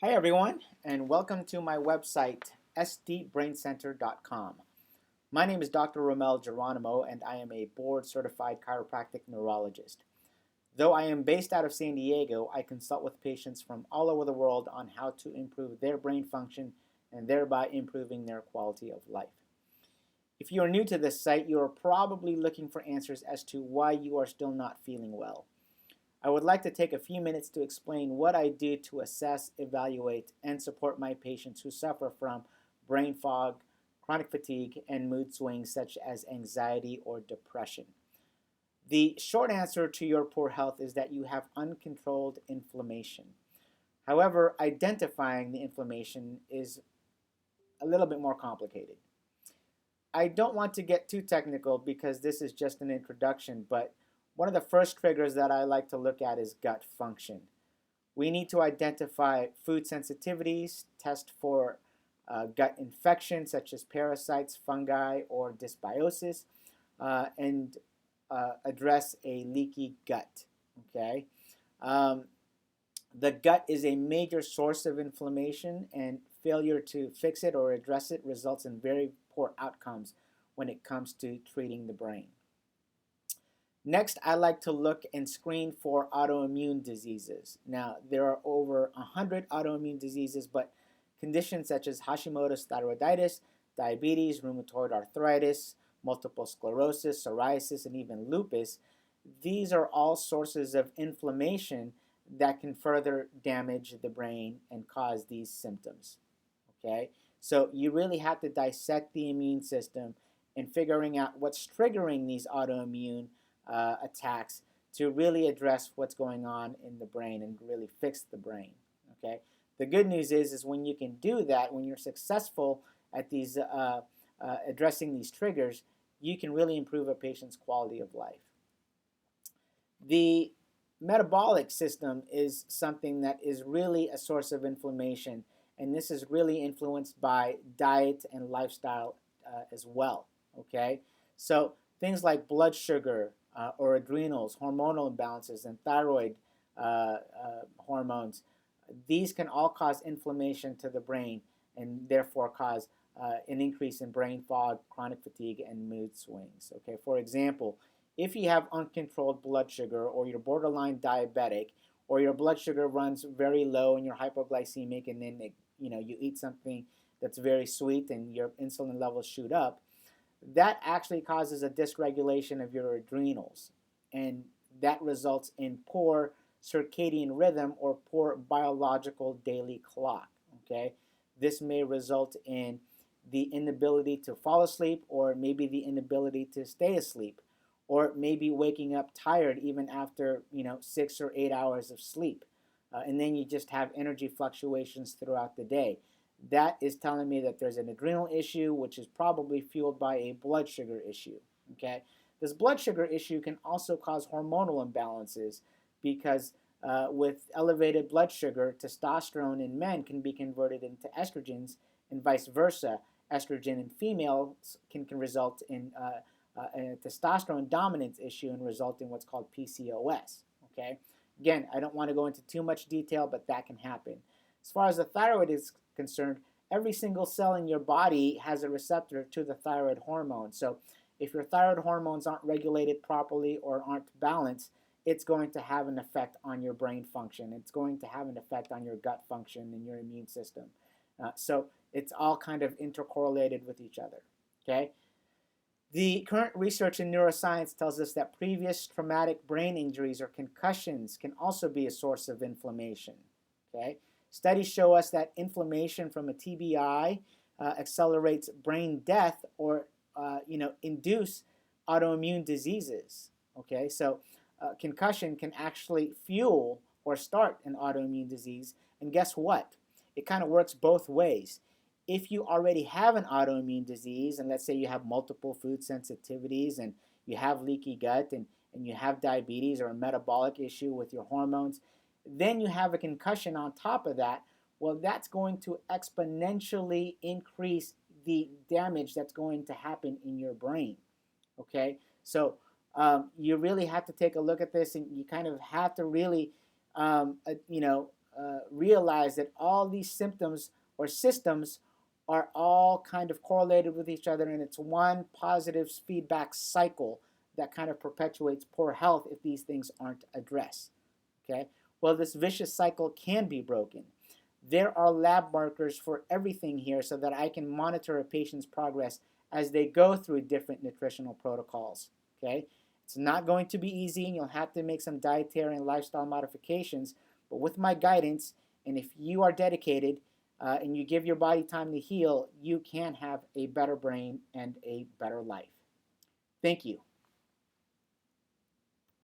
Hi everyone, and welcome to my website, SDBrainCenter.com. My name is Dr. Romel Geronimo, and I am a board-certified chiropractic neurologist. Though I am based out of San Diego, I consult with patients from all over the world on how to improve their brain function and thereby improving their quality of life. If you are new to this site, you are probably looking for answers as to why you are still not feeling well. I would like to take a few minutes to explain what I do to assess, evaluate, and support my patients who suffer from brain fog, chronic fatigue, and mood swings such as anxiety or depression. The short answer to your poor health is that you have uncontrolled inflammation. However, identifying the inflammation is a little bit more complicated. I don't want to get too technical because this is just an introduction, but one of the first triggers that I like to look at is gut function. We need to identify food sensitivities, test for gut infections such as parasites, fungi, or dysbiosis, and address a leaky gut. Okay, the gut is a major source of inflammation, and failure to fix it or address it results in very poor outcomes when it comes to treating the brain. Next, I like to look and screen for autoimmune diseases. Now, there are over 100 autoimmune diseases, but conditions such as Hashimoto's thyroiditis, diabetes, rheumatoid arthritis, multiple sclerosis, psoriasis, and even lupus, these are all sources of inflammation that can further damage the brain and cause these symptoms. Okay? So you really have to dissect the immune system and figuring out what's triggering these autoimmune attacks to really address what's going on in the brain and really fix the brain. Okay. The good news is when you can do that, when you're successful at these addressing these triggers, you can really improve a patient's quality of life. The metabolic system is something that is really a source of inflammation, and this is really influenced by diet and lifestyle as well. Okay, so things like blood sugar, or adrenals, hormonal imbalances, and thyroid hormones, these can all cause inflammation to the brain and therefore cause an increase in brain fog, chronic fatigue, and mood swings. Okay, for example, if you have uncontrolled blood sugar or you're borderline diabetic or your blood sugar runs very low and you're hypoglycemic and then you eat something that's very sweet and your insulin levels shoot up, that actually causes a dysregulation of your adrenals, and that results in poor circadian rhythm or poor biological daily clock. Okay, this may result in the inability to fall asleep, or maybe the inability to stay asleep, or maybe waking up tired even after 6 or 8 hours of sleep, and then you just have energy fluctuations throughout the day. That is telling me that there's an adrenal issue, which is probably fueled by a blood sugar issue. Okay, this blood sugar issue can also cause hormonal imbalances because with elevated blood sugar, testosterone in men can be converted into estrogens, and vice versa. Estrogen in females can result in a testosterone dominance issue and result in what's called PCOS. Okay, again, I don't want to go into too much detail, but that can happen. As far as the thyroid is concerned, every single cell in your body has a receptor to the thyroid hormone. So if your thyroid hormones aren't regulated properly or aren't balanced, it's going to have an effect on your brain function. It's going to have an effect on your gut function and your immune system. So it's all kind of intercorrelated with each other. Okay. The current research in neuroscience tells us that previous traumatic brain injuries or concussions can also be a source of inflammation. Okay. Studies show us that inflammation from a TBI accelerates brain death or induce autoimmune diseases. Okay, so concussion can actually fuel or start an autoimmune disease, and guess what? It kind of works both ways. If you already have an autoimmune disease, and let's say you have multiple food sensitivities and you have leaky gut and you have diabetes or a metabolic issue with your hormones, then you have a concussion on top of that, well, that's going to exponentially increase the damage that's going to happen in your brain. Okay, so you really have to take a look at this, and you kind of have to really, realize that all these symptoms or systems are all kind of correlated with each other, and it's one positive feedback cycle that kind of perpetuates poor health if these things aren't addressed. Okay? Well, this vicious cycle can be broken. There are lab markers for everything here so that I can monitor a patient's progress as they go through different nutritional protocols. Okay? It's not going to be easy, and you'll have to make some dietary and lifestyle modifications, but with my guidance, and if you are dedicated and you give your body time to heal, you can have a better brain and a better life. Thank you.